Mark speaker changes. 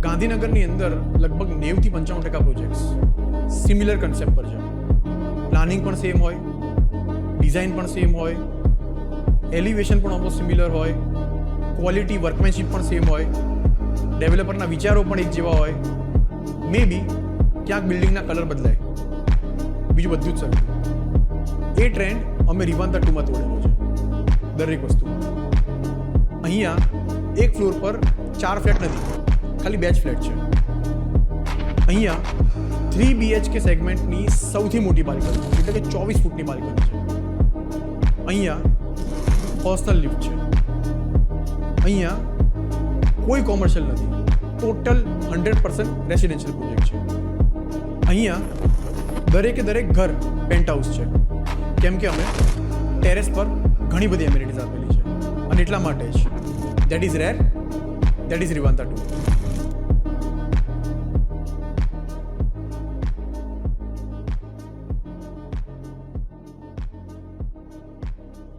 Speaker 1: ગાંધીનગરની અંદર લગભગ 90-95% પ્રોજેક્ટ્સ સિમિલર કન્સેપ્ટ પર છે. પ્લાનિંગ પણ સેમ હોય, ડિઝાઇન પણ સેમ હોય, એલિવેશન પણ ઓલમોસ્ટ સિમિલર હોય, ક્વોલિટી વર્કમેનશીપ પણ સેમ હોય, ડેવલપરના વિચારો પણ એક જેવા હોય. મે બી ક્યાંક બિલ્ડિંગના કલર બદલાય, બીજું બધું જ સરખું. એ ટ્રેન્ડ અમે રિવાન્તા 2માં તોડેલો છે દરેક વસ્તુમાં. અહીંયા એક ફ્લોર પર 4 ફ્લેટ નથી, ખાલી 2 જ ફ્લેટ છે. અહીંયા 3 BHK સેગમેન્ટની સૌથી મોટી બાલ્કની, એટલે કે 24 ફૂટની બાલ્કની છે. અહીંયા પર્સનલ લિફ્ટ છે. અહીંયા કોઈ કોમર્શિયલ નથી, ટોટલ 100% રેસિડેન્શિયલ પ્રોજેક્ટ છે. અહીંયા દરેકે દરેક ઘર પેન્ટ હાઉસ છે, કેમ કે અમે ટેરેસ પર ઘણી બધી એમિનિટીઝ આપેલી છે. અને એટલા માટે જ that is rare, that is રિવાન્તા 2.